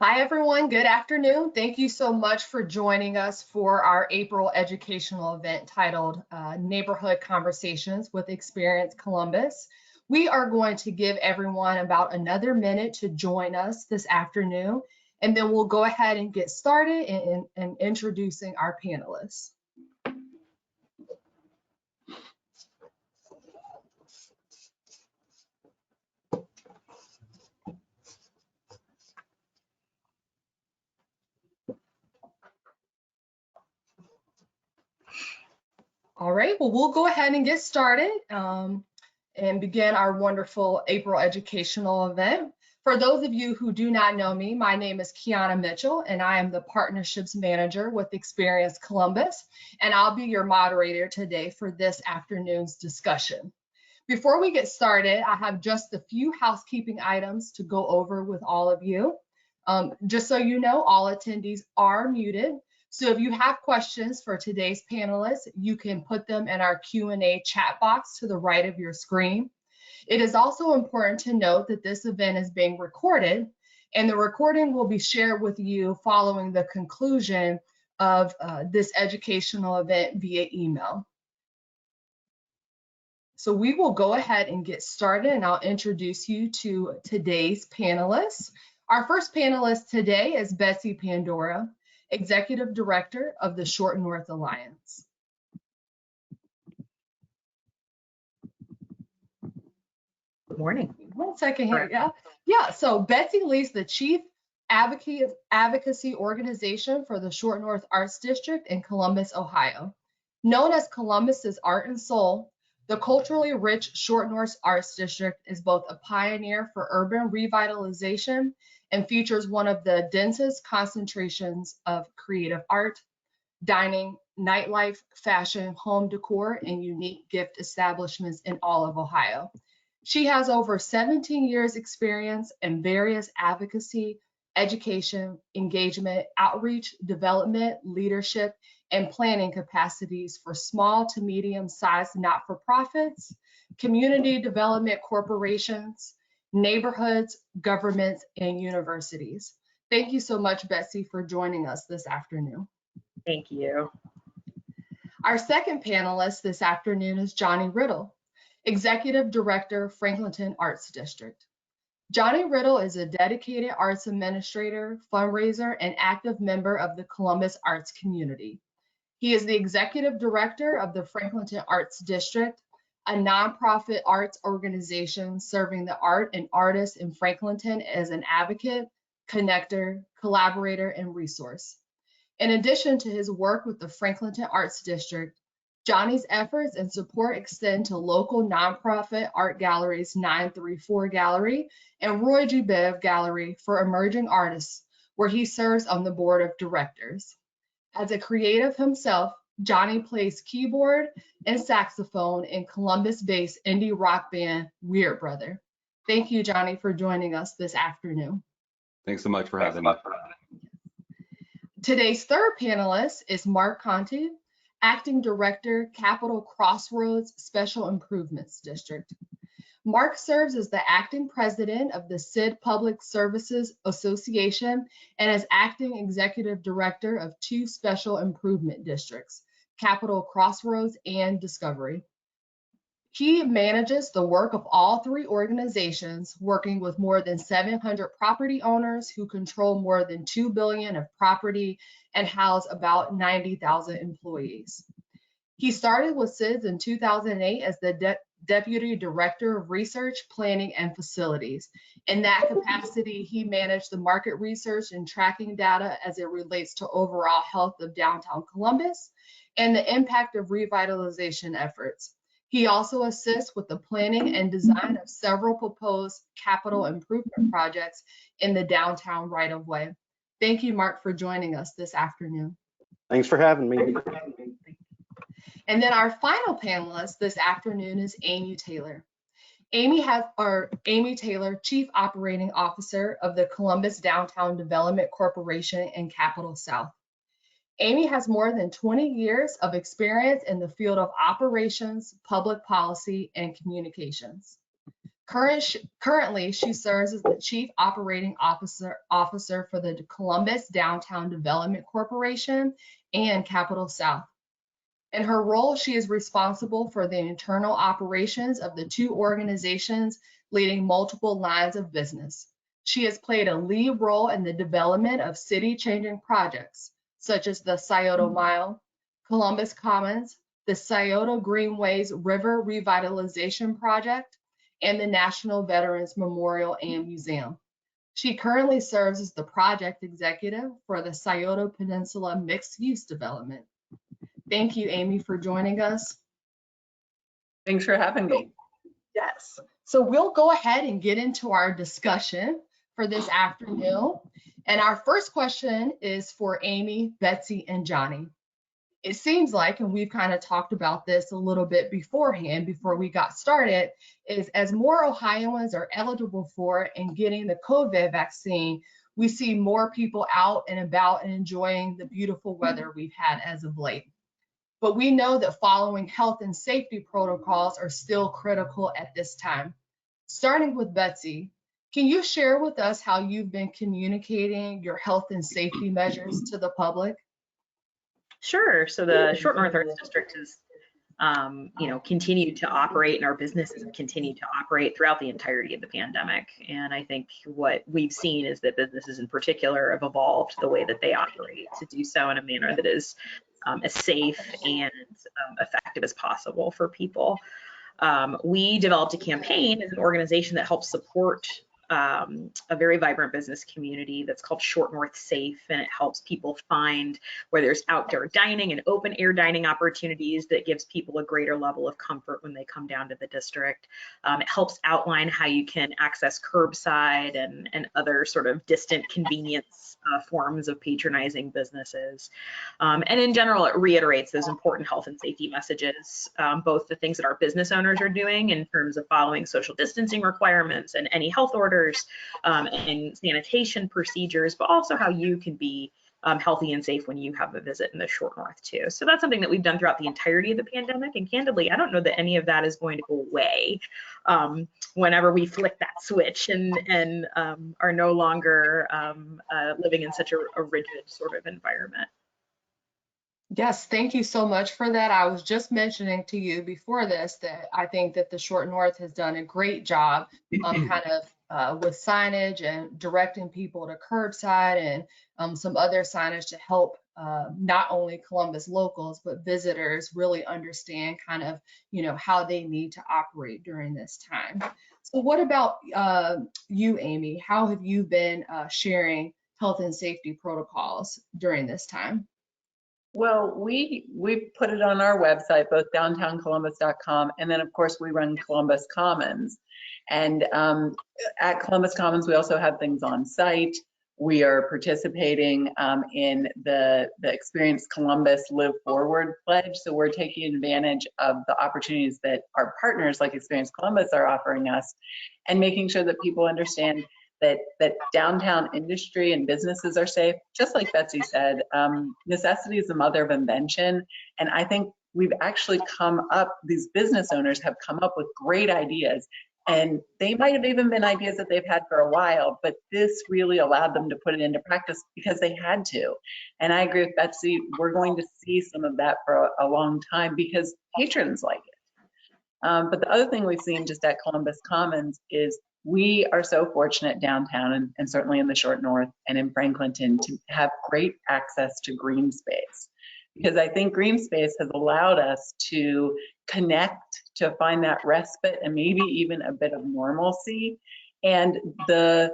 Hi, everyone. Good afternoon. Thank you so much for joining us for our April educational event titled Neighborhood Conversations with Experience Columbus. We are going to give everyone about another minute to join us this afternoon, and then we'll go ahead and get started in introducing our panelists. All right, well, we'll go ahead and get started and begin our wonderful April educational event. For those of you who do not know me, my name is Kiana Mitchell, and I am the Partnerships Manager with Experience Columbus, and I'll be your moderator today for this afternoon's discussion. Before we get started, I have just a few housekeeping items to go over with all of you. Just so you know, all attendees are muted. So if you have questions for today's panelists, you can put them in our Q&A chat box to the right of your screen. It is also important to note that this event is being recorded, and the recording will be shared with you following the conclusion of this educational event via email. So we will go ahead and get started, and I'll introduce you to today's panelists. Our first panelist today is Betsy Pandora, Executive Director of the Short North Alliance. Good morning. 1 second here. Yeah. So Betsy leads the Chief Advocacy Organization for the Short North Arts District in Columbus, Ohio. Known as Columbus's Art and Soul, the culturally rich Short North Arts District is both a pioneer for urban revitalization and features one of the densest concentrations of creative art, dining, nightlife, fashion, home decor, and unique gift establishments in all of Ohio. She has over 17 years experience in various advocacy, education, engagement, outreach, development, leadership, and planning capacities for small to medium-sized not-for-profits, community development corporations, neighborhoods, governments, and universities. Thank you so much, Betsy, for joining us this afternoon. Thank you. Our second panelist this afternoon is Johnny Riddle, Executive Director, Franklinton Arts District. Johnny Riddle is a dedicated arts administrator, fundraiser, and active member of the Columbus arts community. He is the Executive Director of the Franklinton Arts District, a nonprofit arts organization serving the art and artists in Franklinton as an advocate, connector, collaborator, and resource. In addition to his work with the Franklinton Arts District, Johnny's efforts and support extend to local nonprofit art galleries 934 Gallery and Roy G. Biv Gallery for emerging artists, where he serves on the board of directors. As a creative himself, Johnny plays keyboard and saxophone in Columbus-based indie rock band Weird Brother. Thank you, Johnny, for joining us this afternoon. Thanks so much for having me. Today's third panelist is Mark Conte, Acting Director, Capital Crossroads Special Improvements District. Mark serves as the acting president of the SID Public Services Association and as acting executive director of two special improvement districts, Capital Crossroads and Discovery. He manages the work of all three organizations, working with more than 700 property owners who control more than $2 billion of property and house about 90,000 employees. He started with SIDS in 2008 as the Deputy Director of Research, Planning, and Facilities. In that capacity, he managed the market research and tracking data as it relates to overall health of downtown Columbus and the impact of revitalization efforts. He also assists with the planning and design of several proposed capital improvement projects in the downtown right-of-way. Thank you, Mark, for joining us this afternoon. Thanks for having me. And then our final panelist this afternoon is Amy Taylor. Amy Taylor, Chief Operating Officer of the Columbus Downtown Development Corporation in Capital South. Amy has more than 20 years of experience in the field of operations, public policy, and communications. Currently, she serves as the Chief Operating Officer for the Columbus Downtown Development Corporation and Capital South. In her role, she is responsible for the internal operations of the two organizations, leading multiple lines of business. She has played a lead role in the development of city-changing projects, such as the Scioto Mile, Columbus Commons, the Scioto Greenways River Revitalization Project, and the National Veterans Memorial and Museum. She currently serves as the project executive for the Scioto Peninsula Mixed-Use Development. Thank you, Amy, for joining us. Thanks for having me. Yes. So we'll go ahead and get into our discussion for this afternoon. And our first question is for Amy, Betsy, and Johnny. It seems like, and we've kind of talked about this a little bit beforehand, before we got started, is as more Ohioans are eligible for and getting the COVID vaccine, we see more people out and about and enjoying the beautiful weather we've had as of late. But we know that following health and safety protocols are still critical at this time. Starting with Betsy, can you share with us how you've been communicating your health and safety measures to the public? Sure. So the Short North Arts District has, continued to operate, and our businesses have continued to operate throughout the entirety of the pandemic. And I think what we've seen is that businesses in particular have evolved the way that they operate to do so in a manner that is as safe and effective as possible for people. We developed a campaign as an organization that helps support a very vibrant business community that's called Short North Safe, and it helps people find where there's outdoor dining and open air dining opportunities that gives people a greater level of comfort when they come down to the district. It helps outline how you can access curbside and other sort of distant convenience forms of patronizing businesses. And in general, it reiterates those important health and safety messages, both the things that our business owners are doing in terms of following social distancing requirements and any health orders and sanitation procedures, but also how you can be healthy and safe when you have a visit in the Short North too. So that's something that we've done throughout the entirety of the pandemic, and candidly, I don't know that any of that is going to go away whenever we flick that switch and are no longer living in such a rigid sort of environment. Yes, thank you so much for that. I was just mentioning to you before this that I think that the Short North has done a great job with signage and directing people to curbside and some other signage to help not only Columbus locals, but visitors really understand kind of, how they need to operate during this time. So what about you, Amy? How have you been sharing health and safety protocols during this time? Well, we put it on our website, both downtowncolumbus.com, and then of course we run Columbus Commons. And at Columbus Commons, we also have things on site. We are participating in the Experience Columbus Live Forward pledge. So we're taking advantage of the opportunities that our partners like Experience Columbus are offering us and making sure that people understand that downtown industry and businesses are safe. Just like Betsy said, necessity is the mother of invention. And I think we've actually these business owners have come up with great ideas. And they might have even been ideas that they've had for a while, but this really allowed them to put it into practice because they had to. And I agree with Betsy, we're going to see some of that for a long time because patrons like it. But the other thing we've seen just at Columbus Commons is we are so fortunate downtown and certainly in the Short North and in Franklinton to have great access to green space. Because I think green space has allowed us to connect, to find that respite and maybe even a bit of normalcy. And the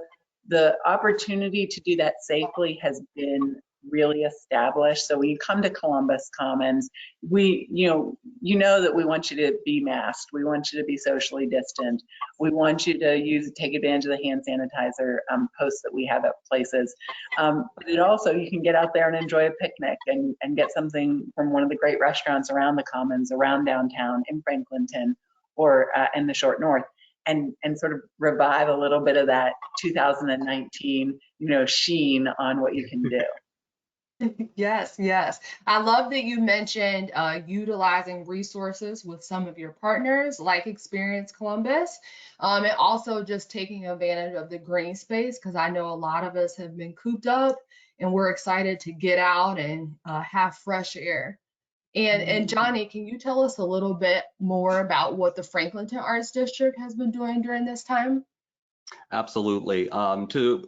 opportunity to do that safely has been really established. So when you come to Columbus Commons, you know that we want you to be masked. We want you to be socially distant. We want you to take advantage of the hand sanitizer posts that we have at places. But it also, you can get out there and enjoy a picnic and get something from one of the great restaurants around the Commons, around downtown, in Franklinton, or in the Short North. And sort of revive a little bit of that 2019, sheen on what you can do. Yes, yes. I love that you mentioned utilizing resources with some of your partners, like Experience Columbus, and also just taking advantage of the green space, because I know a lot of us have been cooped up and we're excited to get out and have fresh air. And Johnny, can you tell us a little bit more about what the Franklinton Arts District has been doing during this time? Absolutely. To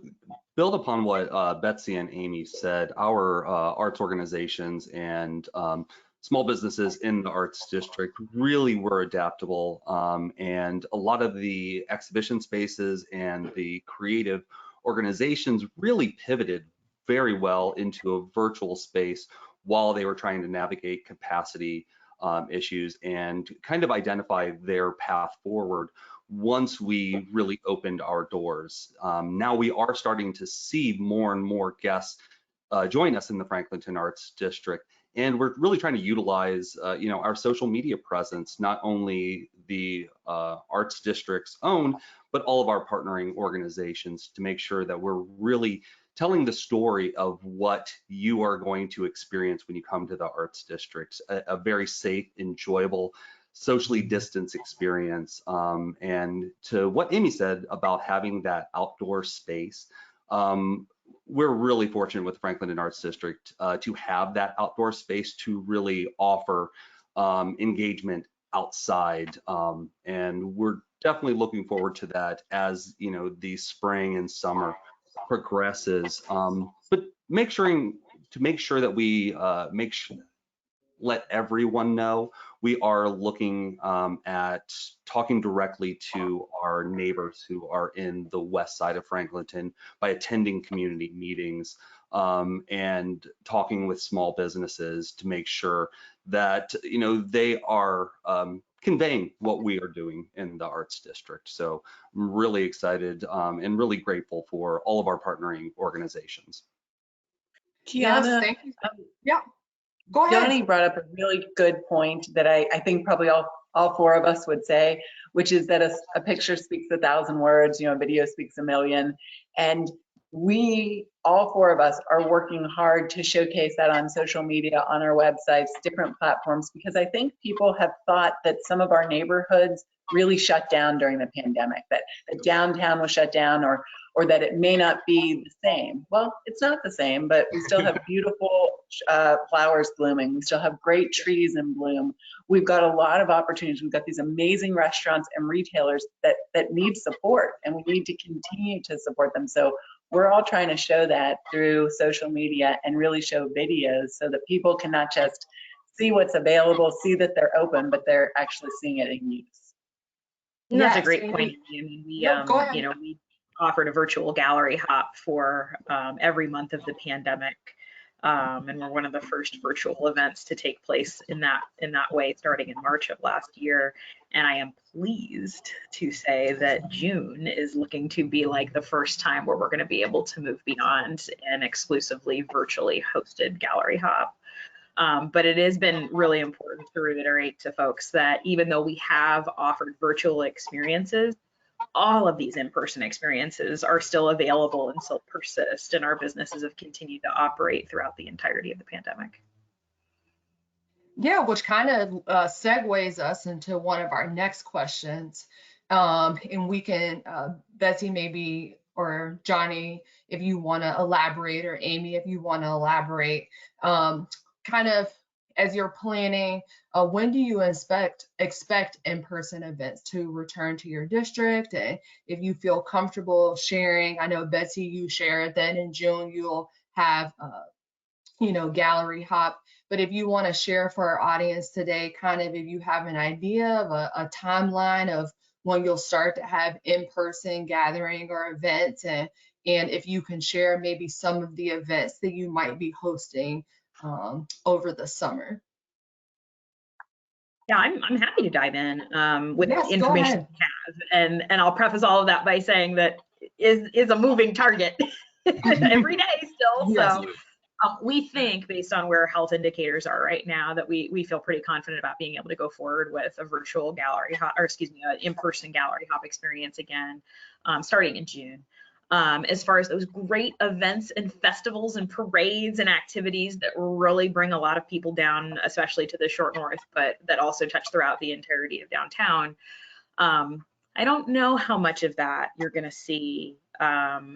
build upon what Betsy and Amy said, our arts organizations and small businesses in the Arts District really were adaptable. And a lot of the exhibition spaces and the creative organizations really pivoted very well into a virtual space while they were trying to navigate capacity issues and kind of identify their path forward once we really opened our doors. Now we are starting to see more and more guests join us in the Franklinton Arts District, and we're really trying to utilize, our social media presence, not only the Arts District's own, but all of our partnering organizations, to make sure that we're really telling the story of what you are going to experience when you come to the Arts District, a very safe, enjoyable, socially distanced experience. And to what Amy said about having that outdoor space, we're really fortunate with the Franklinton Arts District to have that outdoor space to really offer engagement outside. And we're definitely looking forward to that as the spring and summer progresses. But make sure that we let everyone know we are looking at talking directly to our neighbors who are in the west side of Franklinton by attending community meetings and talking with small businesses to make sure that they are conveying what we are doing in the Arts District. So I'm really excited and really grateful for all of our partnering organizations. Yes, Gianna, thank you. Yeah, go ahead. Johnny brought up a really good point that I think probably all four of us would say, which is that a picture speaks 1,000 words, a video speaks 1,000,000. And we, all four of us, are working hard to showcase that on social media, on our websites, different platforms, because I think people have thought that some of our neighborhoods really shut down during the pandemic, that the downtown was shut down, or that it may not be the same. Well, it's not the same, but we still have beautiful flowers blooming. We still have great trees in bloom. We've got a lot of opportunities. We've got these amazing restaurants and retailers that need support, and we need to continue to support them. So we're all trying to show that through social media and really show videos so that people can not just see what's available, see that they're open, but they're actually seeing it in use. And that's a Yes, great Amy. point. I mean, we, Yep, go ahead. we offered a virtual gallery hop for every month of the pandemic. And we're one of the first virtual events to take place in that way, starting in March of last year. And I am pleased to say that June is looking to be like the first time where we're going to be able to move beyond an exclusively virtually hosted gallery hop. But it has been really important to reiterate to folks that even though we have offered virtual experiences, all of these in-person experiences are still available and still persist, and our businesses have continued to operate throughout the entirety of the pandemic. Yeah, which kind of segues us into one of our next questions. And we can, Betsy, maybe, or Johnny, if you want to elaborate, or Amy, if you want to elaborate, kind of as you're planning, when do you expect in-person events to return to your district? And if you feel comfortable sharing, I know Betsy, you shared that in June you'll have, gallery hop. But if you want to share for our audience today, kind of if you have an idea of a timeline of when you'll start to have in-person gathering or events, and if you can share maybe some of the events that you might be hosting over the summer. Yeah, I'm happy to dive in with Yes, go information ahead. we have, and I'll preface all of that by saying that is a moving target every day still. Yes. So we think, based on where health indicators are right now, that we feel pretty confident about being able to go forward with a virtual gallery hop, or excuse me, an in-person gallery hop experience again, starting in June. as far as those great events and festivals and parades and activities that really bring a lot of people down, especially to the short north, but that also touch throughout the entirety of downtown. I don't know how much of that you're going to see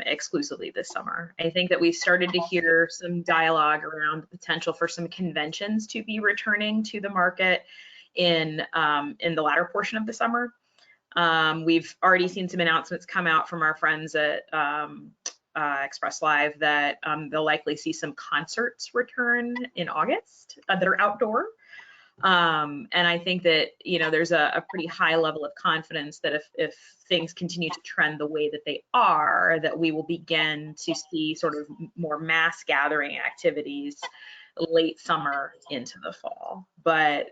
exclusively this summer. I think that we've started to hear some dialogue around the potential for some conventions to be returning to the market in the latter portion of the summer. We've already seen some announcements come out from our friends at Express Live that they'll likely see some concerts return in August that are outdoor. And I think that, you know, there's a pretty high level of confidence that if things continue to trend the way that they are, that we will begin to see sort of more mass gathering activities late summer into the fall. But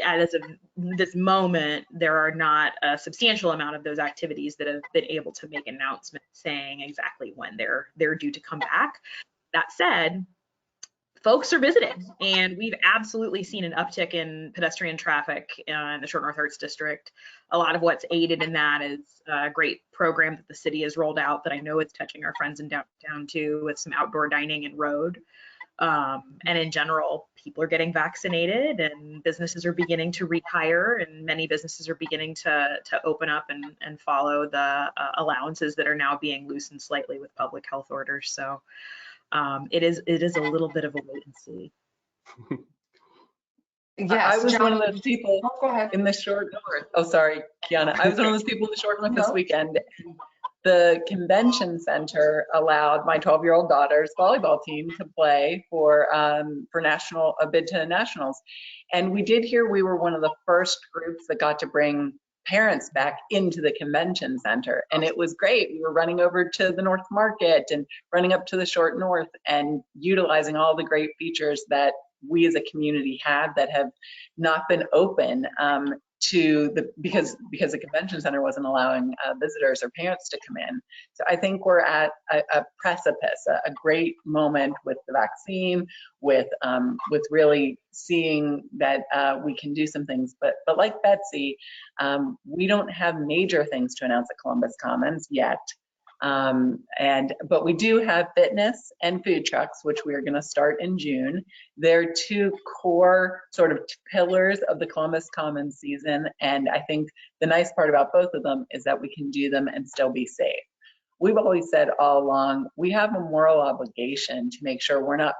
as of this moment, there are not a substantial amount of those activities that have been able to make announcements saying exactly when they're due to come back. That said, folks are visiting, and we've absolutely seen an uptick in pedestrian traffic in the Short North Arts District. A lot of what's aided in that is a great program that the city has rolled out that I know it's touching our friends in downtown too, with some outdoor dining and road. And in general, people are getting vaccinated and businesses are beginning to rehire, and many businesses are beginning to open up and follow the allowances that are now being loosened slightly with public health orders. So it is a little bit of a wait and see. Yes, I was John, one of those people go ahead. in the short north. Oh, sorry, Kiana. I was one of those people in the short north this No. weekend. The convention center allowed my 12-year-old daughter's volleyball team to play for a bid to nationals. And we did hear we were one of the first groups that got to bring parents back into the convention center. And it was great. We were running over to the North Market and running up to the short north and utilizing all the great features that we as a community have that have not been open because the convention center wasn't allowing visitors or parents to come in. So I think we're at a precipice, a great moment with the vaccine, with really seeing that we can do some things. But like Betsy, we don't have major things to announce at Columbus Commons yet. But we do have fitness and food trucks, which we are going to start in June. They're two core sort of pillars of the Columbus Commons season. And I think the nice part about both of them is that we can do them and still be safe. We've always said all along, we have a moral obligation to make sure we're not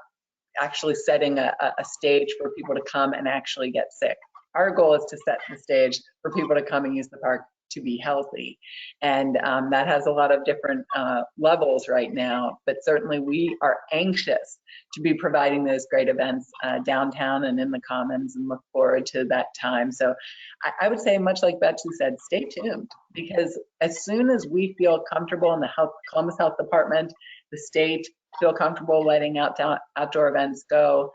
actually setting a stage for people to come and actually get sick. Our goal is to set the stage for people to come and use the park to be healthy. And that has a lot of different levels right now, but certainly we are anxious to be providing those great events downtown and in the Commons, and look forward to that time. So I would say, much like Betsy said, stay tuned, because as soon as we feel comfortable in the Columbus Health Department, the state feel comfortable letting outdoor events go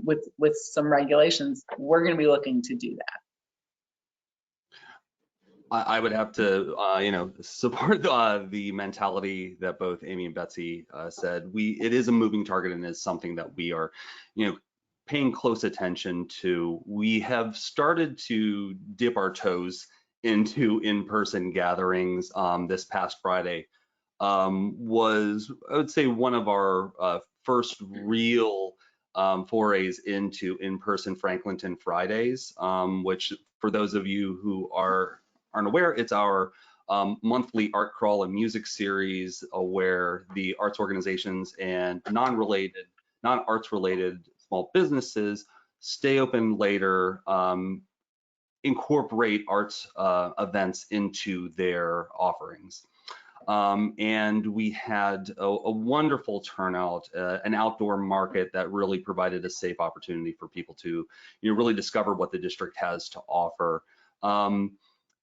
with some regulations, we're going to be looking to do that. I would have to, support the mentality that both Amy and Betsy said. It is a moving target and is something that we are, paying close attention to. We have started to dip our toes into in-person gatherings. This past Friday was, I would say, one of our first real forays into in-person Franklinton Fridays, which, for those of you who aren't aware, it's our monthly art crawl and music series where the arts organizations and non-arts related small businesses stay open later, incorporate arts events into their offerings. And we had a wonderful turnout, an outdoor market that really provided a safe opportunity for people to really discover what the district has to offer.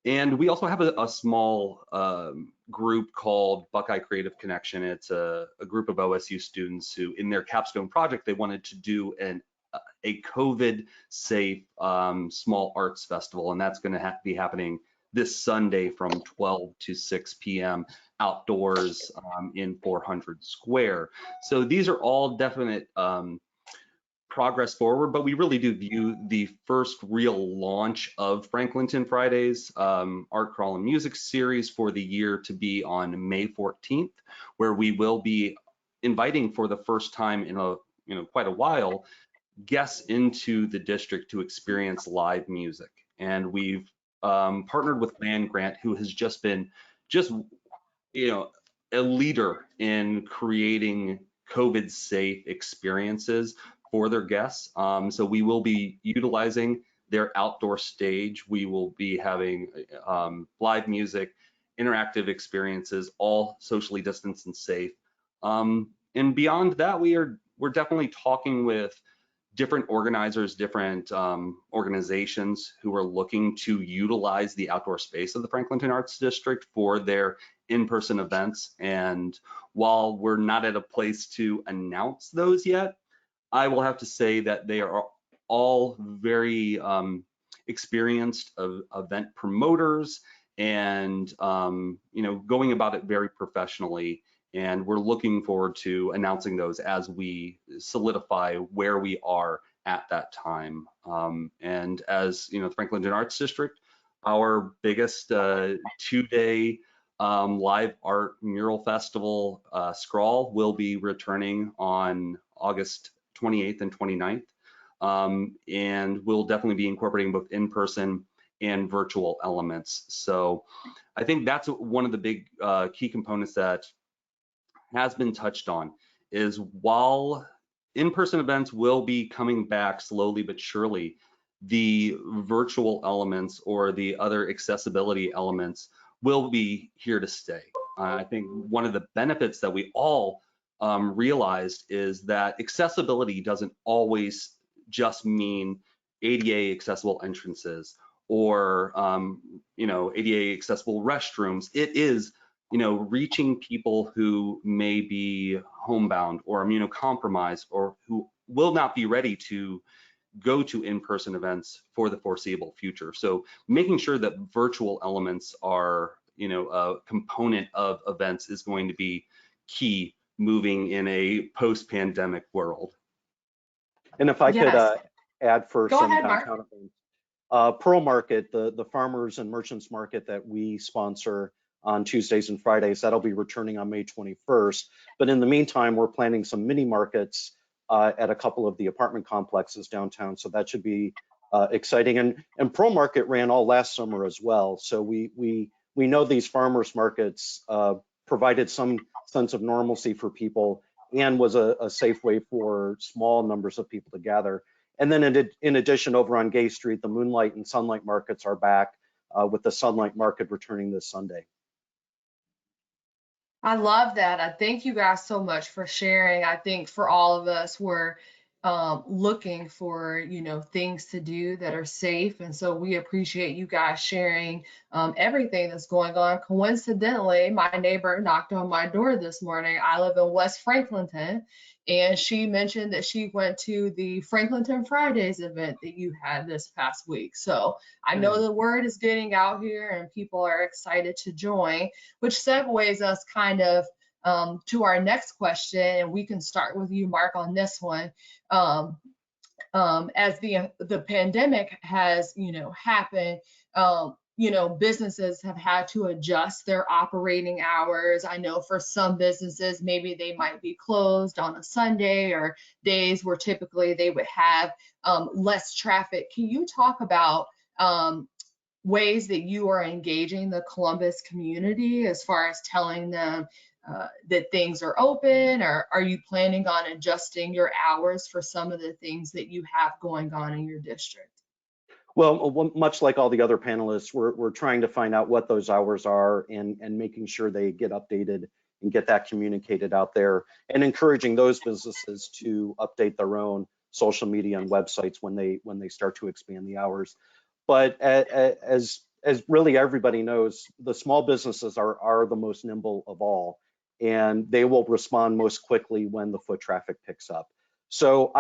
And we also have a small group called Buckeye Creative Connection. It's a group of OSU students who, in their capstone project, they wanted to do a COVID-safe small arts festival, and that's going to be happening this Sunday from 12 to 6 p.m. outdoors in 400 Square. So these are all definite progress forward, but we really do view the first real launch of Franklinton Fridays art crawl and music series for the year to be on May 14th, where we will be inviting for the first time in quite a while guests into the district to experience live music. And we've partnered with Land Grant, who has just been a leader in creating COVID safe experiences for their guests. So we will be utilizing their outdoor stage. We will be having live music, interactive experiences, all socially distanced and safe. And beyond that, we're definitely talking with different organizers, different organizations who are looking to utilize the outdoor space of the Franklinton Arts District for their in-person events. And while we're not at a place to announce those yet, I will have to say that they are all very experienced event promoters and going about it very professionally. And we're looking forward to announcing those as we solidify where we are at that time. And as the Franklinton Arts District, our biggest 2-day live art mural festival, Scrawl, will be returning on August 28th and 29th. And we'll definitely be incorporating both in-person and virtual elements. So I think that's one of the big key components that has been touched on, is while in-person events will be coming back slowly but surely, the virtual elements or the other accessibility elements will be here to stay. I think one of the benefits that we all realized is that accessibility doesn't always just mean ADA accessible entrances or ADA accessible restrooms. It is reaching people who may be homebound or immunocompromised or who will not be ready to go to in-person events for the foreseeable future. So making sure that virtual elements are, a component of events is going to be key moving in a post-pandemic world. And if I could add for Go some ahead, downtown events. Pearl Market, the farmers and merchants market that we sponsor on Tuesdays and Fridays, that'll be returning on May 21st. But in the meantime, we're planning some mini markets at a couple of the apartment complexes downtown. So that should be exciting. And Pearl Market ran all last summer as well. So we know these farmers markets provided some sense of normalcy for people and was a safe way for small numbers of people to gather. And then in addition, over on Gay Street, the Moonlight and Sunlight markets are back with the Sunlight market returning this Sunday. I love that. I thank you guys so much for sharing. I think for all of us, we're looking for, things to do that are safe. And so we appreciate you guys sharing everything that's going on. Coincidentally, my neighbor knocked on my door this morning. I live in West Franklinton, and she mentioned that she went to the Franklinton Fridays event that you had this past week. So I know the word is getting out here and people are excited to join, which segues us kind of to our next question, and we can start with you, Mark, on this one. As the pandemic has, happened, businesses have had to adjust their operating hours. I know for some businesses, maybe they might be closed on a Sunday or days where typically they would have less traffic. Can you talk about ways that you are engaging the Columbus community as far as telling them that things are open, or are you planning on adjusting your hours for some of the things that you have going on in your district? Well, much like all the other panelists, we're trying to find out what those hours are and making sure they get updated and get that communicated out there, and encouraging those businesses to update their own social media and websites when they start to expand the hours. But as really everybody knows, the small businesses are the most nimble of all, and they will respond most quickly when the foot traffic picks up. So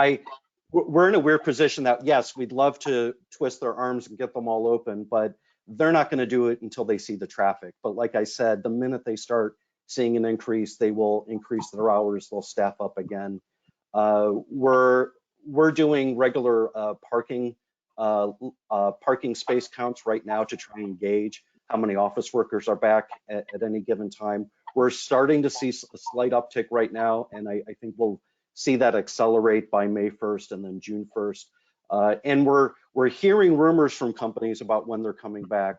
we're in a weird position that, yes, we'd love to twist their arms and get them all open, but they're not going to do it until they see the traffic. But like I said, the minute they start seeing an increase, they will increase their hours, they'll staff up again. We're we're doing regular parking space counts right now to try and gauge how many office workers are back at any given time. We're starting to see a slight uptick right now, and I think we'll see that accelerate by May 1st and then June 1st. And we're hearing rumors from companies about when they're coming back,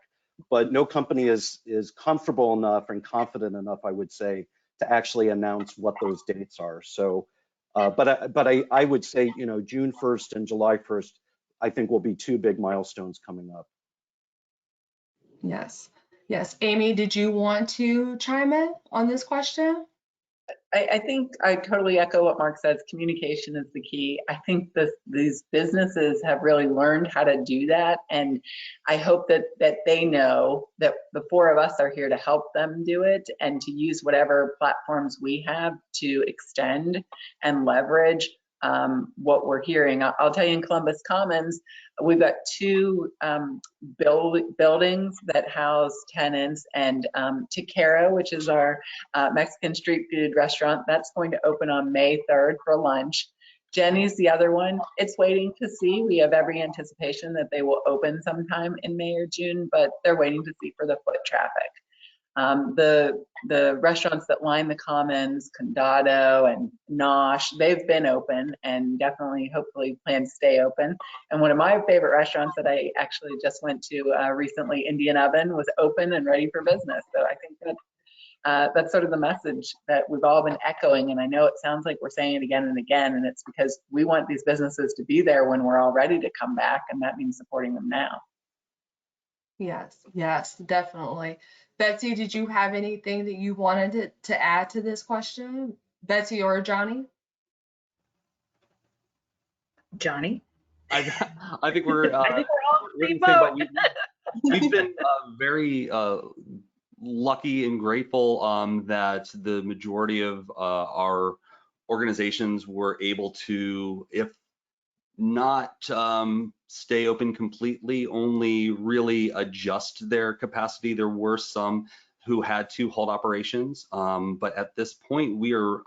but no company is comfortable enough and confident enough, I would say, to actually announce what those dates are. So, but I would say, you know, June 1st and July 1st, I think will be two big milestones coming up. Yes. Yes. Amy, did you want to chime in on this question? I think I totally echo what Mark says. Communication is the key. I think these businesses have really learned how to do that, and I hope that they know that the four of us are here to help them do it and to use whatever platforms we have to extend and leverage what we're hearing. I'll tell you, in Columbus Commons, we've got two buildings that house tenants, and Tequera, which is our Mexican street food restaurant, that's going to open on May 3rd for lunch. Jenny's the other one. It's waiting to see. We have every anticipation that they will open sometime in May or June, but they're waiting to see for the foot traffic. The restaurants that line the Commons, Condado and Nosh, they've been open and definitely, hopefully, plan to stay open. And one of my favorite restaurants that I actually just went to recently, Indian Oven, was open and ready for business. So I think that that's sort of the message that we've all been echoing. And I know it sounds like we're saying it again and again, and it's because we want these businesses to be there when we're all ready to come back, and that means supporting them now. Yes, yes, definitely. Betsy, did you have anything that you wanted to add to this question? Betsy or Johnny? Johnny? I think we're I think we're all we're in the the same same boat. We've been very lucky and grateful that the majority of our organizations were able to, if not stay open completely, only really adjust their capacity. There were some who had to halt operations, but at this point we are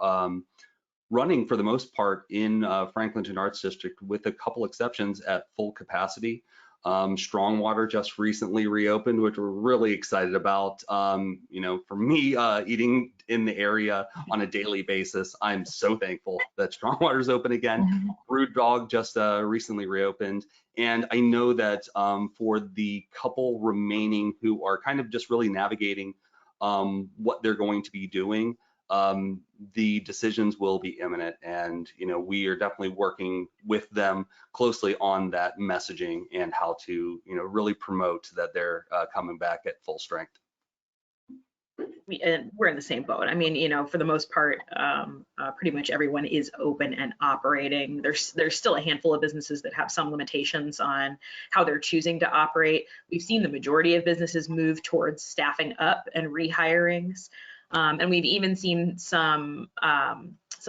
running for the most part in Franklinton Arts District, with a couple exceptions, at full capacity. Strongwater just recently reopened, which we're really excited about. You know, for me, eating in the area on a daily basis, I'm so thankful that Strongwater's open again. Brood Dog just recently reopened. And I know that for the couple remaining who are kind of just really navigating what they're going to be doing, the decisions will be imminent, and you know, we are definitely working with them closely on that messaging and how to, you know, really promote that they're coming back at full strength. And we're in the same boat. I mean, you know, for the most part, pretty much everyone is open and operating. There's still a handful of businesses that have some limitations on how they're choosing to operate. We've seen the majority of businesses move towards staffing up and rehirings. And we've even seen some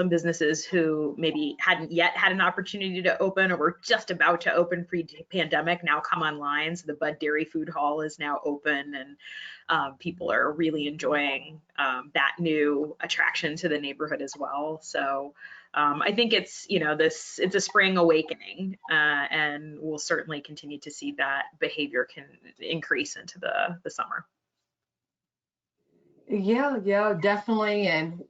businesses who maybe hadn't yet had an opportunity to open, or were just about to open pre-pandemic, now come online. So the Bud Dairy Food Hall is now open, and people are really enjoying that new attraction to the neighborhood as well. So I think it's, you know, it's a spring awakening, and we'll certainly continue to see that behavior can increase into the summer. Yeah, definitely. And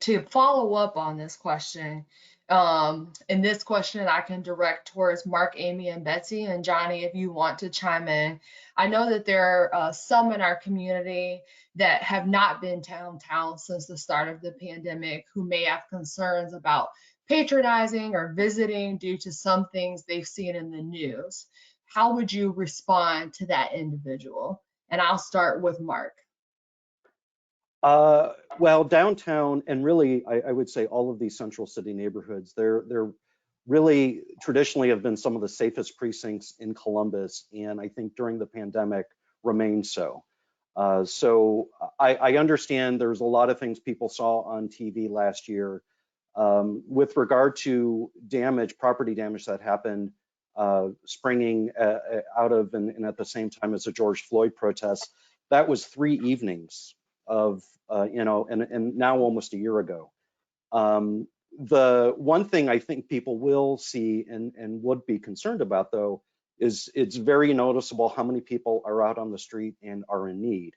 to follow up on this question, and this question I can direct towards Mark, Amy, and Betsy, and Johnny, if you want to chime in. I know that there are some in our community that have not been downtown since the start of the pandemic, who may have concerns about patronizing or visiting due to some things they've seen in the news. How would you respond to that individual? And I'll start with Mark. Well, downtown, and really, I would say all of these central city neighborhoods, they're really traditionally have been some of the safest precincts in Columbus, and I think during the pandemic remain so. So I understand there's a lot of things people saw on TV last year. With regard to damage, property damage that happened springing out of and at the same time as the George Floyd protests, that was 3 evenings of, you know, and now almost a year ago. The one thing I think people will see and would be concerned about, though, is it's very noticeable how many people are out on the street and are in need.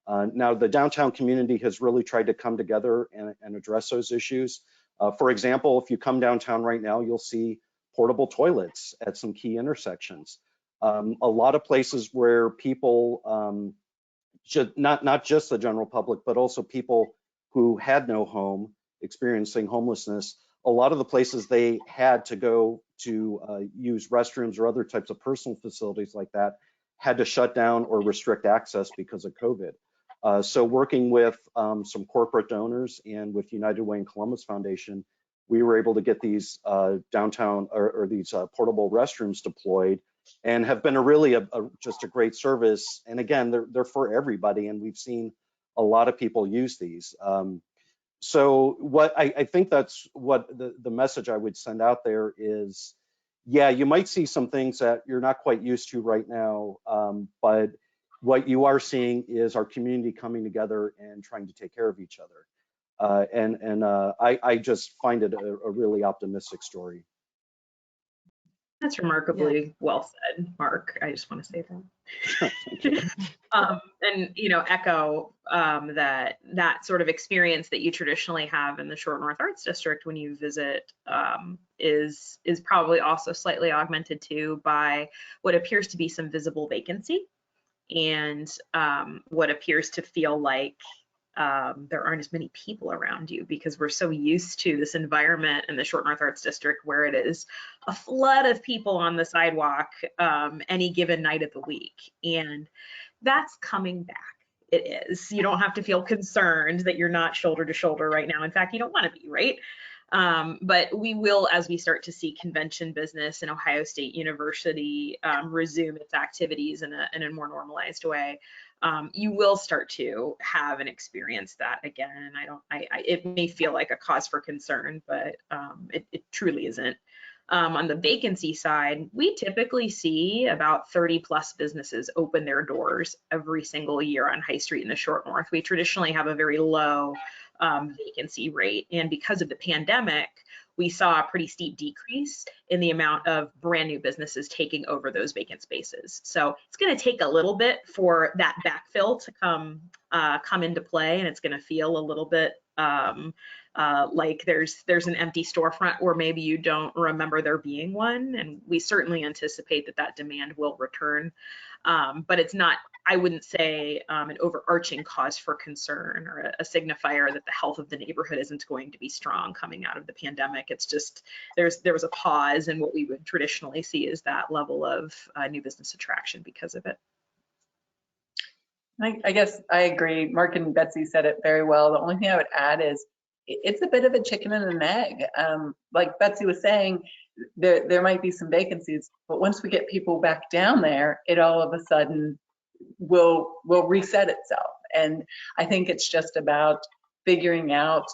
Now, the downtown community has really tried to come together and address those issues. For example, if you come downtown right now, you'll see portable toilets at some key intersections. A lot of places where people, not just the general public, but also people who had no home, experiencing homelessness, a lot of the places they had to go to use restrooms or other types of personal facilities like that had to shut down or restrict access because of COVID. So working with some corporate donors and with United Way and Columbus Foundation, we were able to get these downtown or these portable restrooms deployed, and have been just a great service. And again, they're for everybody, and we've seen a lot of people use these. So what I think that's what the message I would send out there is, yeah, you might see some things that you're not quite used to right now, but what you are seeing is our community coming together and trying to take care of each other. I just find it a really optimistic story. That's remarkably well said, Mark. I just want to say that. And echo that sort of experience that you traditionally have in the Short North Arts District when you visit is probably also slightly augmented too by what appears to be some visible vacancy, and what appears to feel like there aren't as many people around you, because we're so used to this environment in the Short North Arts District where it is a flood of people on the sidewalk any given night of the week. And that's coming back. It is. You don't have to feel concerned that you're not shoulder to shoulder right now. In fact, you don't want to be, right? But we will, as we start to see convention business and Ohio State University resume its activities in a more normalized way, you will start to have and experience that again. It may feel like a cause for concern, but it truly isn't. On the vacancy side, we typically see about 30 plus businesses open their doors every single year on High Street in the Short North. We traditionally have a very low vacancy rate, and because of the pandemic, we saw a pretty steep decrease in the amount of brand new businesses taking over those vacant spaces. So it's going to take a little bit for that backfill to come into play, and it's going to feel a little bit like there's an empty storefront where maybe you don't remember there being one, and we certainly anticipate that demand will return. But it's not, I wouldn't say, an overarching cause for concern or a signifier that the health of the neighborhood isn't going to be strong coming out of the pandemic. It's just there was a pause in what we would traditionally see as that level of new business attraction because of it. I guess I agree. Mark and Betsy said it very well. The only thing I would add is it's a bit of a chicken and an egg. Like Betsy was saying, there might be some vacancies, but once we get people back down there, it all of a sudden will reset itself. And I think it's just about figuring out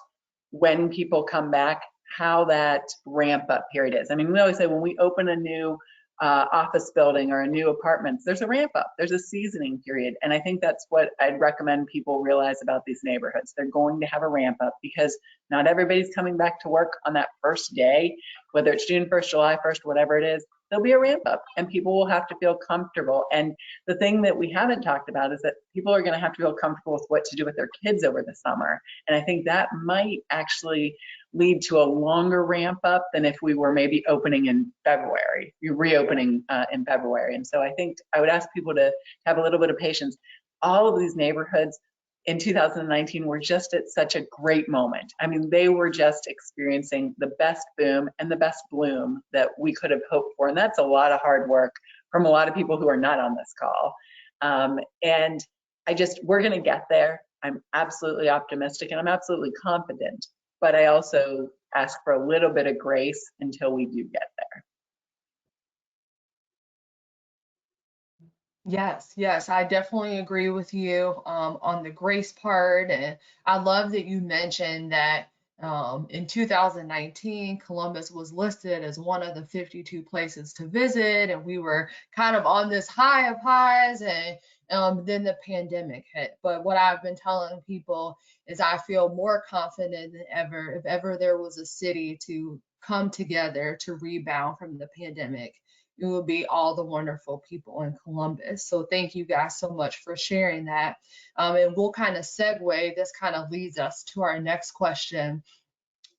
when people come back, how that ramp up period is. I mean, we always say when we open a new office building or a new apartments, there's a ramp up, there's a seasoning period. And I think that's what I'd recommend people realize about these neighborhoods. They're going to have a ramp up because not everybody's coming back to work on that first day, whether it's June 1st, July 1st, whatever it is. There'll be a ramp up and people will have to feel comfortable. And the thing that we haven't talked about is that people are going to have to feel comfortable with what to do with their kids over the summer. And I think that might actually lead to a longer ramp up than if we were maybe opening in February, reopening in February. And so I think I would ask people to have a little bit of patience. All of these neighborhoods in 2019 were just at such a great moment. I mean, they were just experiencing the best boom and the best bloom that we could have hoped for. And that's a lot of hard work from a lot of people who are not on this call. And we're going to get there. I'm absolutely optimistic and I'm absolutely confident, but I also ask for a little bit of grace until we do get there. Yes, I definitely agree with you on the grace part. And I love that you mentioned that in 2019, Columbus was listed as one of the 52 places to visit, and we were kind of on this high of highs, and then the pandemic hit. But what I've been telling people is I feel more confident than ever. If ever there was a city to come together to rebound from the pandemic, it would be all the wonderful people in Columbus. So thank you guys so much for sharing that. And we'll kind of segue. This kind of leads us to our next question.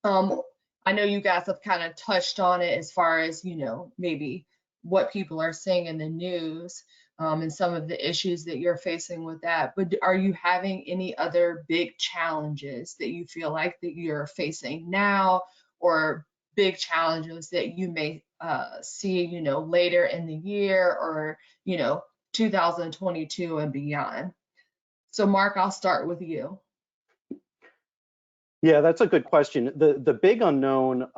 I know you guys have kind of touched on it as far as, maybe what people are saying in the news, and some of the issues that you're facing with that. But are you having any other big challenges that you feel like that you're facing now, or big challenges that you may see, later in the year, or, 2022 and beyond? So Mark, I'll start with you. Yeah, that's a good question. The big unknown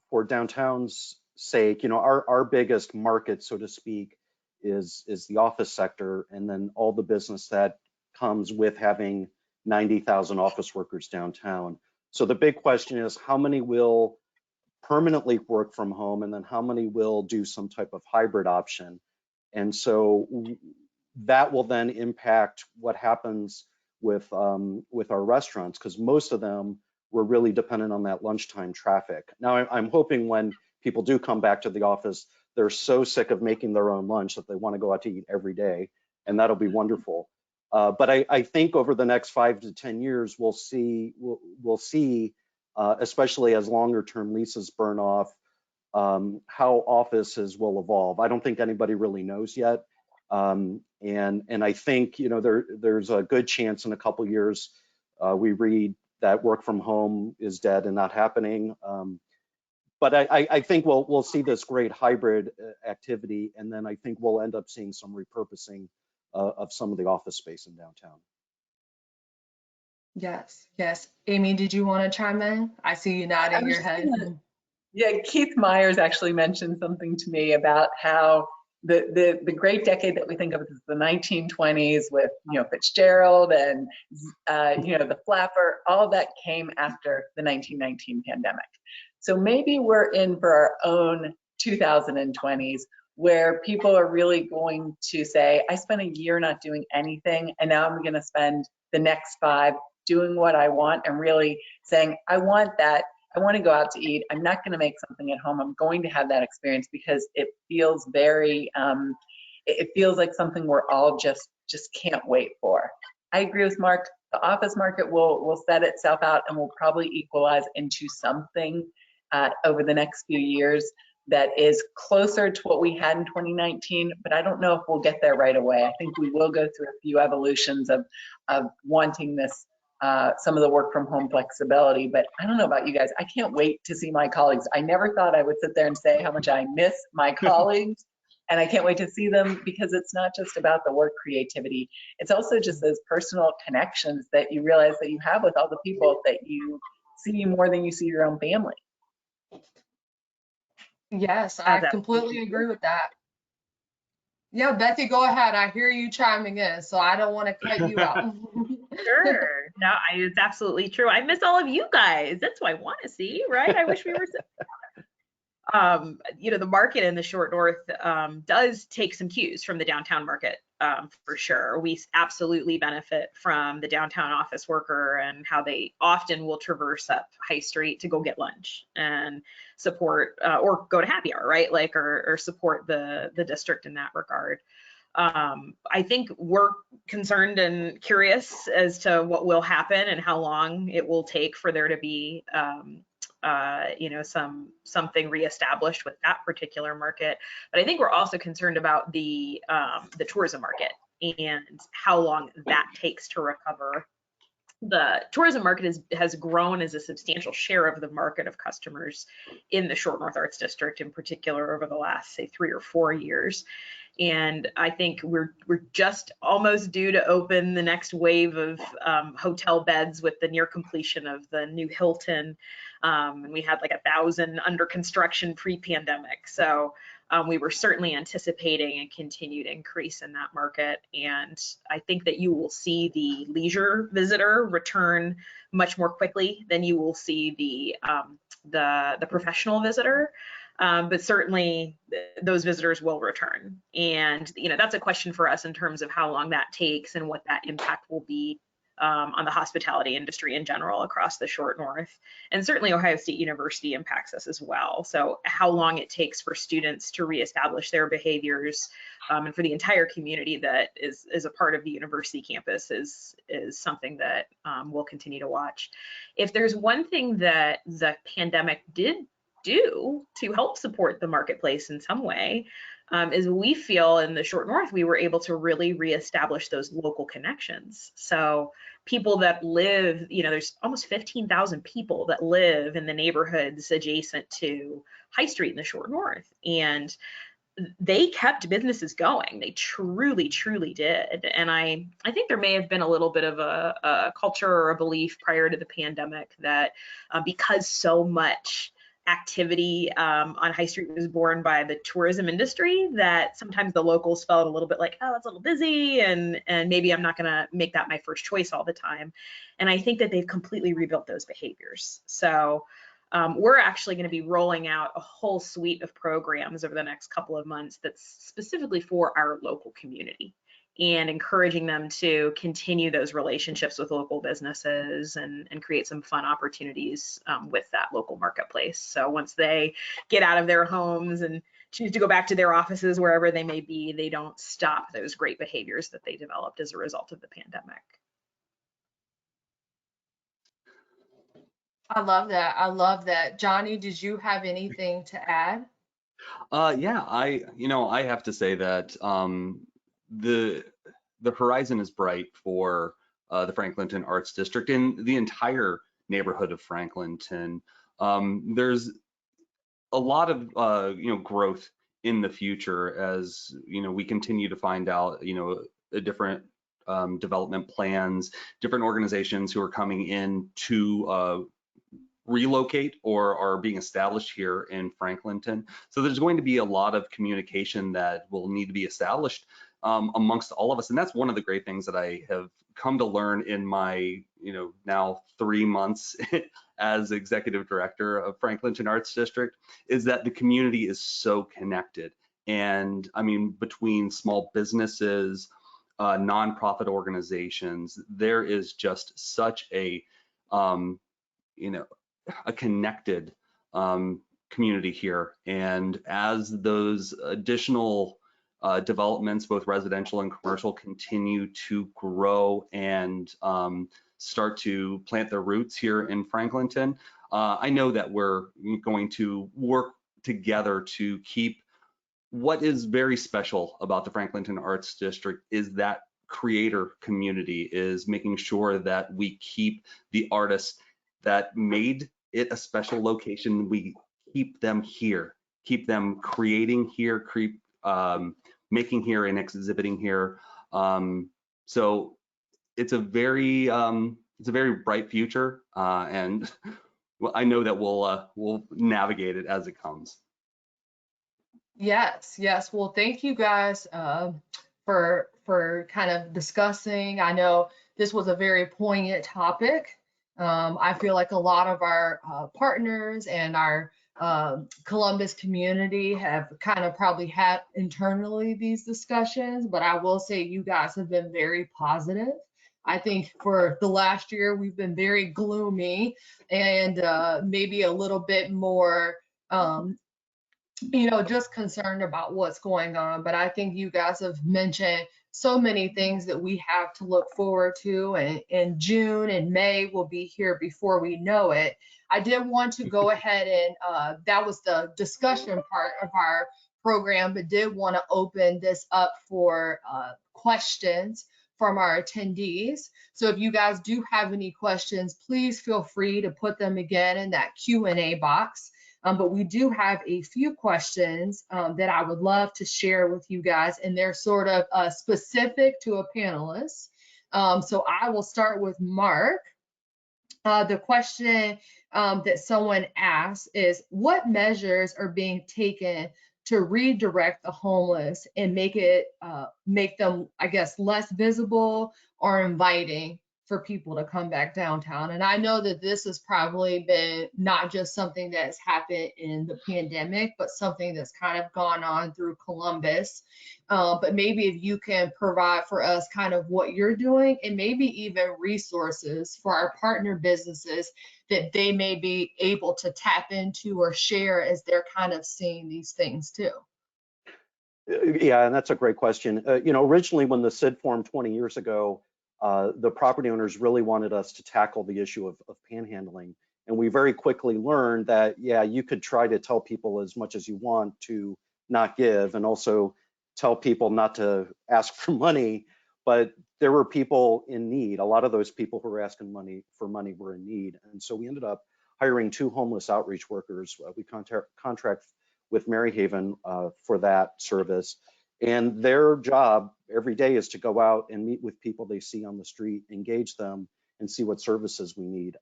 for downtown's sake, our biggest market, so to speak, is the office sector, and then all the business that comes with having 90,000 office workers downtown. So the big question is, how many will permanently work from home, and then how many will do some type of hybrid option? And so that will then impact what happens with our restaurants, because most of them were really dependent on that lunchtime traffic. Now, I'm hoping when people do come back to the office, they're so sick of making their own lunch that they want to go out to eat every day, and that'll be wonderful. But I think over the next 5 to 10 years, we'll see, especially as longer term leases burn off, how offices will evolve. I don't think anybody really knows yet. And I think, there's a good chance in a couple years we read that work from home is dead and not happening. But I think we'll see this great hybrid activity, and then I think we'll end up seeing some repurposing of some of the office space in downtown. Yes. Amy, did you want to chime in? I see you nodding your head. Yeah, Keith Myers actually mentioned something to me about how the great decade that we think of as the 1920s with, Fitzgerald and, the flapper, all of that came after the 1919 pandemic. So maybe we're in for our own 2020s, where people are really going to say, I spent a year not doing anything, and now I'm going to spend the next 5 doing what I want, and really saying, I want that. I want to go out to eat. I'm not going to make something at home. I'm going to have that experience, because it feels very, it feels like something we're all just can't wait for. I agree with Mark. The office market will set itself out and will probably equalize into something over the next few years that is closer to what we had in 2019, but I don't know if we'll get there right away. I think we will go through a few evolutions of wanting this, some of the work from home flexibility, but I don't know about you guys. I can't wait to see my colleagues. I never thought I would sit there and say how much I miss my colleagues, and I can't wait to see them, because it's not just about the work creativity. It's also just those personal connections that you realize that you have with all the people that you see more than you see your own family. Yes, I completely agree with that. Yeah, Betsy, go ahead. I hear you chiming in, so I don't want to cut you out. Sure. No, it's absolutely true. I miss all of you guys. That's what I want to see, right? I wish we were the market in the short north does take some cues from the downtown market, for sure. We absolutely benefit from the downtown office worker and how they often will traverse up High Street to go get lunch and support or go to happy hour, right? Or support the district in that regard. I think we're concerned and curious as to what will happen and how long it will take for there to be something reestablished with that particular market. But I think we're also concerned about the tourism market and how long that takes to recover. The tourism market has grown as a substantial share of the market of customers in the Short North Arts District, in particular, over the last, say, 3 or 4 years. And I think we're just almost due to open the next wave of hotel beds with the near completion of the new Hilton. And we had like 1,000 under construction pre-pandemic. So we were certainly anticipating a continued increase in that market. And I think that you will see the leisure visitor return much more quickly than you will see the professional visitor. but certainly those visitors will return. And, that's a question for us in terms of how long that takes and what that impact will be on the hospitality industry in general across the short north. And certainly Ohio State University impacts us as well. So how long it takes for students to reestablish their behaviors and for the entire community that is a part of the university campus is something that we'll continue to watch. If there's one thing that the pandemic did do to help support the marketplace in some way, is we feel in the short north, we were able to really reestablish those local connections. So people that live, there's almost 15,000 people that live in the neighborhoods adjacent to High Street in the short north. And they kept businesses going. They truly, truly did. And I think there may have been a little bit of a culture or a belief prior to the pandemic that because so much activity on High Street was borne by the tourism industry, that sometimes the locals felt a little bit like, oh, it's a little busy, and maybe I'm not going to make that my first choice all the time. And I think that they've completely rebuilt those behaviors. So we're actually going to be rolling out a whole suite of programs over the next couple of months that's specifically for our local community, and encouraging them to continue those relationships with local businesses and create some fun opportunities with that local marketplace. So once they get out of their homes and choose to go back to their offices, wherever they may be, they don't stop those great behaviors that they developed as a result of the pandemic. I love that. I love that. Johnny, did you have anything to add? Yeah, I have to say that the horizon is bright for the Franklinton Arts District and the entire neighborhood of Franklinton. There's a lot of growth in the future as we continue to find out different development plans, different organizations who are coming in to relocate or are being established here in Franklinton. So there's going to be a lot of communication that will need to be established amongst all of us. And that's one of the great things that I have come to learn in my, now 3 months as executive director of Franklinton Arts District, is that the community is so connected. And I mean, between small businesses, nonprofit organizations, there is just such a connected community here. And as those additional developments, both residential and commercial, continue to grow and start to plant their roots here in Franklinton, I know that we're going to work together to keep what is very special about the Franklinton Arts District is that creator community, is making sure that we keep the artists that made it a special location. We keep them here, keep them creating here, making here and exhibiting here. So it's a very bright future, and I know that we'll navigate it as it comes. Yes. Well, thank you guys for kind of discussing. I know this was a very poignant topic. I feel like a lot of our partners and our Columbus community have kind of probably had internally these discussions, but I will say you guys have been very positive. I think for the last year, we've been very gloomy and maybe a little bit more, just concerned about what's going on. But I think you guys have mentioned so many things that we have to look forward to, and in June and May will be here before we know it. I did want to go ahead and that was the discussion part of our program, but did want to open this up for questions from our attendees. So if you guys do have any questions, please feel free to put them again in that Q&A box. But we do have a few questions that I would love to share with you guys, and they're sort of specific to a panelist. So I will start with Mark. The question that someone asked is, what measures are being taken to redirect the homeless and make them, I guess, less visible or inviting for people to come back downtown. And I know that this has probably been not just something that's happened in the pandemic, but something that's kind of gone on through Columbus. But maybe if you can provide for us kind of what you're doing and maybe even resources for our partner businesses that they may be able to tap into or share as they're kind of seeing these things too. Yeah, and that's a great question. Originally when the SID formed 20 years ago, the property owners really wanted us to tackle the issue of panhandling. And we very quickly learned that, yeah, you could try to tell people as much as you want to not give, and also tell people not to ask for money, but there were people in need. A lot of those people who were asking for money were in need. And so we ended up hiring 2 homeless outreach workers. We contract with Maryhaven for that service. And their job every day is to go out and meet with people they see on the street, engage them, and see what services we need.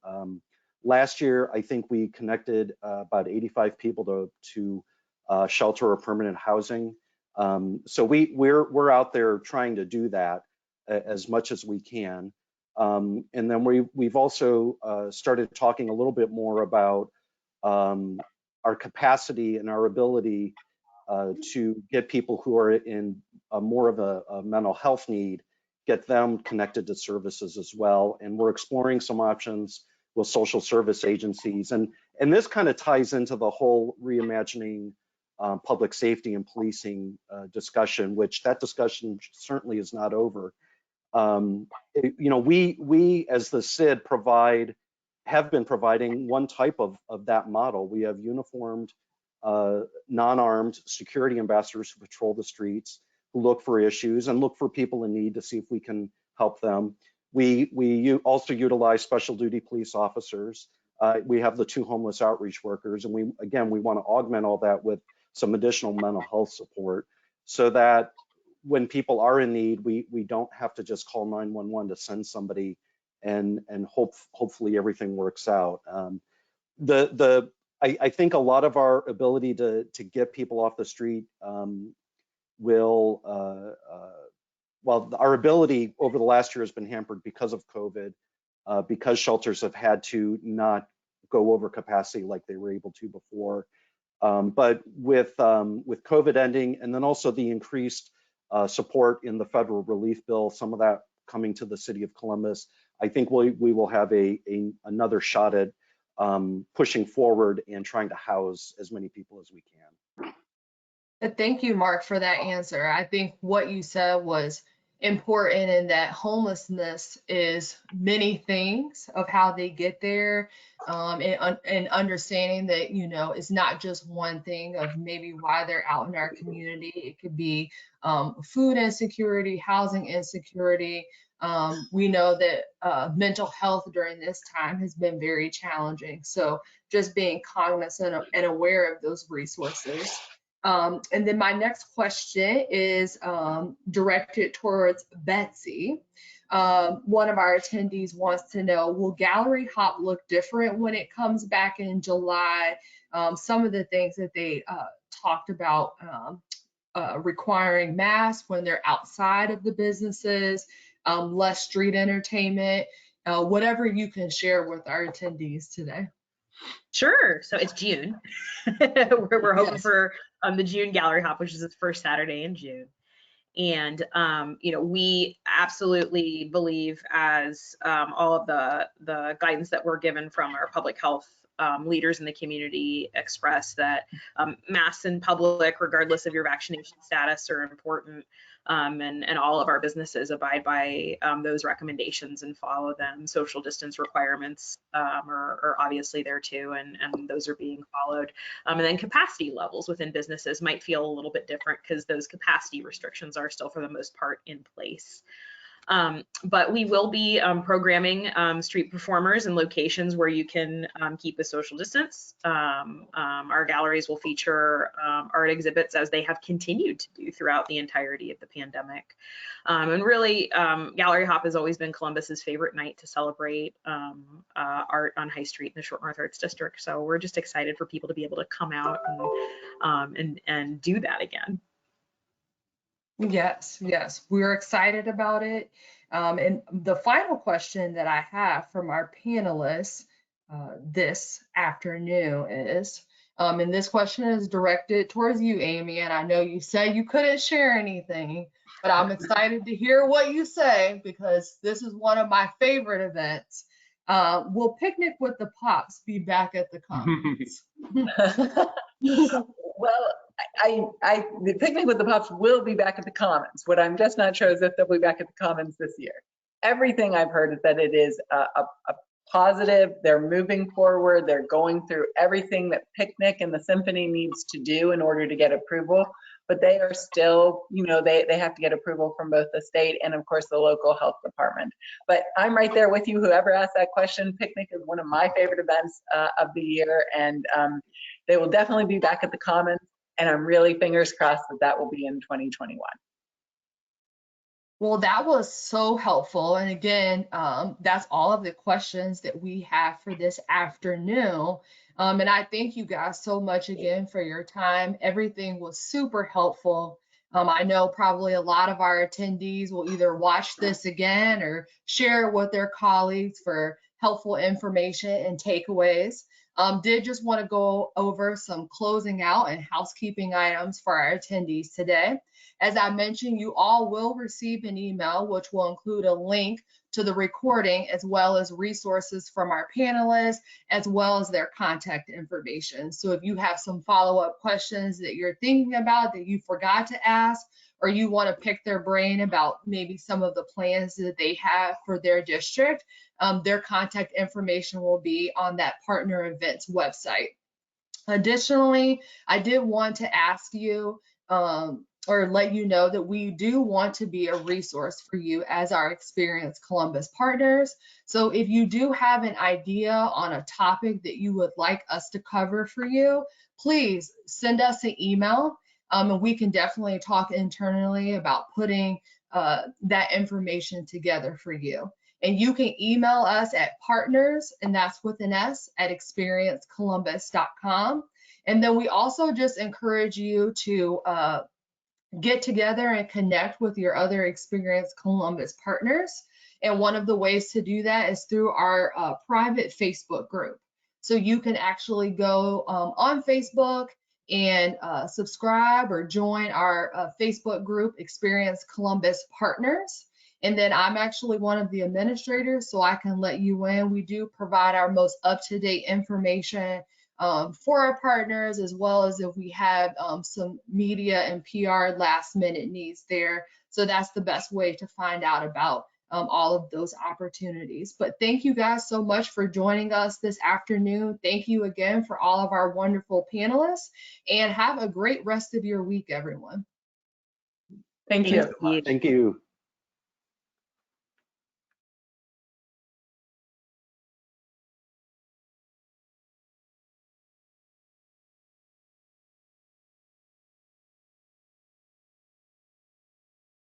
Last year, I think we connected about 85 people to shelter or permanent housing. So we're out there trying to do that as much as we can. And then we've also started talking a little bit more about our capacity and our ability to get people who are in more of a mental health need, get them connected to services as well. And we're exploring some options with social service agencies. And this kind of ties into the whole reimagining public safety and policing discussion, which that discussion certainly is not over. We as the SID have been providing one type of that model. We have uniformed, non-armed security ambassadors who patrol the streets, who look for issues and look for people in need to see if we can help them. We also utilize special duty police officers. We have the 2 homeless outreach workers, and we want to augment all that with some additional mental health support so that when people are in need, we don't have to just call 911 to send somebody and hopefully everything works out. I think a lot of our ability to get people off the street our ability over the last year has been hampered because of COVID, because shelters have had to not go over capacity like they were able to before. But with COVID ending, and then also the increased support in the federal relief bill, some of that coming to the city of Columbus, I think we will have another shot at pushing forward and trying to house as many people as we can. Thank you, Mark, for that answer. I think what you said was important in that homelessness is many things of how they get there, and understanding that, it's not just one thing of maybe why they're out in our community. It could be food insecurity, housing insecurity. We know that mental health during this time has been very challenging. So just being cognizant and aware of those resources. And then my next question is directed towards Betsy. One of our attendees wants to know, will gallery hop look different when it comes back in July? Some of the things that they talked about, requiring masks when they're outside of the businesses, less street entertainment, whatever you can share with our attendees today. Sure. So it's June. we're hoping Yes. for the June gallery hop, which is the first Saturday in June. And, we absolutely believe, as all of the guidance that we're given from our public health leaders in the community express, that masks in public, regardless of your vaccination status, are important. And all of our businesses abide by those recommendations and follow them. Social distance requirements are obviously there too, and those are being followed. And then capacity levels within businesses might feel a little bit different because those capacity restrictions are still for the most part in place. But we will be programming street performers in locations where you can keep a social distance. Our galleries will feature art exhibits as they have continued to do throughout the entirety of the pandemic. And really, Gallery Hop has always been Columbus's favorite night to celebrate art on High Street in the Short North Arts District. So we're just excited for people to be able to come out and do that again. Yes, we're excited about it. And the final question that I have from our panelists this afternoon is, and this question is directed towards you, Amy, and I know you said you couldn't share anything, but I'm excited to hear what you say because this is one of my favorite events. Will Picnic with the Pops be back at the conference? Well, the Picnic with the Pops will be back at the Commons. What I'm just not sure is if they'll be back at the Commons this year. Everything I've heard is that it is a positive. They're moving forward. They're going through everything that Picnic and the Symphony needs to do in order to get approval. But they are still, they have to get approval from both the state and, of course, the local health department. But I'm right there with you. Whoever asked that question, Picnic is one of my favorite events of the year. And they will definitely be back at the Commons. And I'm really fingers crossed that that will be in 2021. Well, that was so helpful. And again, that's all of the questions that we have for this afternoon. And I thank you guys so much again for your time. Everything was super helpful. I know probably a lot of our attendees will either watch this again or share it with their colleagues for helpful information and takeaways. Did just want to go over some closing out and housekeeping items for our attendees today. As I mentioned, you all will receive an email, which will include a link to the recording, as well as resources from our panelists, as well as their contact information. So if you have some follow-up questions that you're thinking about that you forgot to ask, or you want to pick their brain about maybe some of the plans that they have for their district, their contact information will be on that partner events website. Additionally, I did want to ask you, or let you know that we do want to be a resource for you as our Experience Columbus partners. So if you do have an idea on a topic that you would like us to cover for you, please send us an email, and we can definitely talk internally about putting that information together for you. And you can email us at partners, and that's with an S, at experiencecolumbus.com. And then we also just encourage you to get together and connect with your other Experience Columbus partners. And one of the ways to do that is through our private Facebook group. So you can actually go on Facebook and subscribe or join our Facebook group, Experience Columbus Partners. And then I'm actually one of the administrators, so I can let you in. We do provide our most up-to-date information for our partners, as well as if we have some media and PR last minute needs there. So that's the best way to find out about all of those opportunities. But thank you guys so much for joining us this afternoon. Thank you again for all of our wonderful panelists, and have a great rest of your week, everyone. Thank you. Thank you.